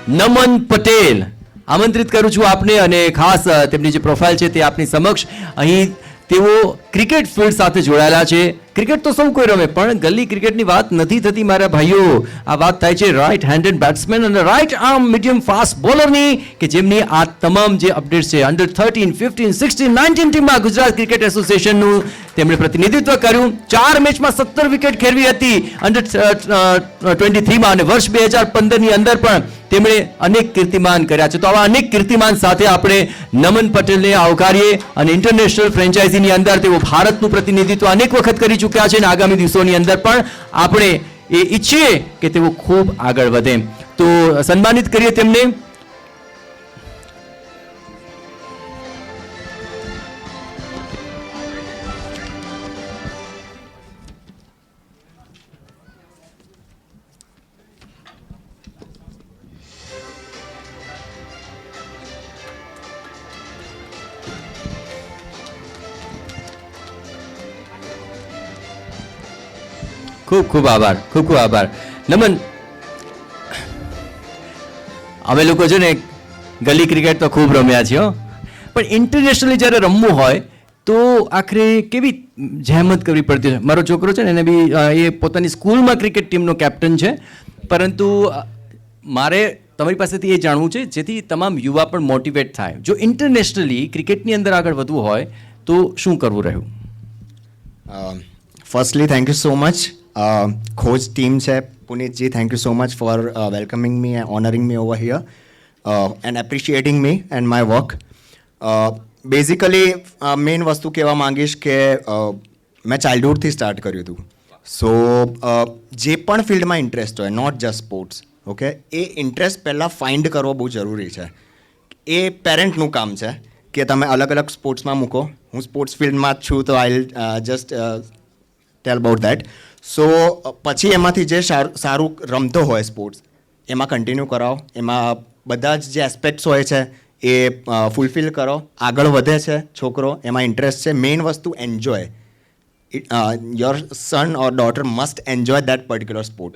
નમન પટેલ આમંત્રિત કરું છું આપને અને ખાસ તેમની જે પ્રોફાઇલ છે તે આપની સમક્ષ અહીં તેઓ ક્રિકેટ ફિલ્ડ સાથે જોડાયેલા છે. ક્રિકેટ તો સૌ કોઈ રમે પણ ગલી ક્રિકેટની વાત નથી થતી મારા ભાઈઓ. આ વાત થાય છે રાઇટ હેન્ડેડ બેટ્સમેન અને રાઇટ આર્મ મીડિયમ ફાસ્ટ બોલરની કે જેમની આ તમામ જે અપડેટ્સ છે અંડર 13, 15, 16, 19 ટીમમાં ગુજરાત ક્રિકેટ એસોસિએશનનું તેમણે પ્રતિનિધિત્વ કર્યું. 4 મેચમાં 17 વિકેટ ખેરવી હતી અંડર 23માં અને વર્ષ 2015ની અંદર પણ તેમણે અનેક કીર્તિમાન કર્યા છે. તો આવા અનેક કીર્તિમાન સાથે આપણે નમન પટેલને આવકારીએ અને ઇન્ટરનેશનલ ફ્રેન્ચાઇઝીની અંદર તેઓ ભારતનું પ્રતિનિધિત્વ અનેક વખત કરી ચૂક્યા છે અને આગામી દિવસોની અંદર પણ આપણે એ ઈચ્છીએ કે તેઓ ખૂબ આગળ વધે. તો સન્માનિત કરીએ તેમને. ખૂબ ખૂબ આભાર, ખૂબ ખૂબ આભાર. નમન, અમે લોકો છે ને ગલી ક્રિકેટ તો ખૂબ રમ્યા છીએ પણ ઇન્ટરનેશનલી જ્યારે રમવું હોય તો આખરે કેવી જહેમત કરવી પડતી છે. મારો છોકરો છે ને એને બી એ પોતાની સ્કૂલમાં ક્રિકેટ ટીમનો કેપ્ટન છે પરંતુ મારે તમારી પાસેથી એ જાણવું છે જેથી તમામ યુવા પણ મોટિવેટ થાય. જો ઇન્ટરનેશનલી ક્રિકેટની અંદર આગળ વધવું હોય તો શું કરવું રહ્યું? Firstly, thank you so much. Coach team છે Punitji, thank you so much for welcoming me and honoring me over here and appreciating me and my work. Basically, main વસ્તુ કહેવા માંગીશ કે મેં ચાઇલ્ડહુડથી સ્ટાર્ટ કર્યું હતું. સો જે પણ ફિલ્ડમાં ઇન્ટરેસ્ટ હોય, નોટ જસ્ટ સ્પોર્ટ્સ, ઓકે, એ ઇન્ટરેસ્ટ પહેલાં ફાઇન્ડ કરવો બહુ જરૂરી છે. એ પેરેન્ટનું કામ છે કે તમે અલગ અલગ સ્પોર્ટ્સમાં મૂકો. હું સ્પોર્ટ્સ ફિલ્ડમાં જ છું તો I just tell about that. So પછી એમાંથી જે સારું રમતો હોય સ્પોર્ટ્સ એમાં કન્ટિન્યુ કરાવો, એમાં બધા જ જે એસ્પેક્ટ્સ હોય છે એ ફૂલફિલ કરો. આગળ વધે છે છોકરો, એમાં ઇન્ટરેસ્ટ છે. મેઇન વસ્તુ enjoy. Your son or daughter must enjoy that particular sport.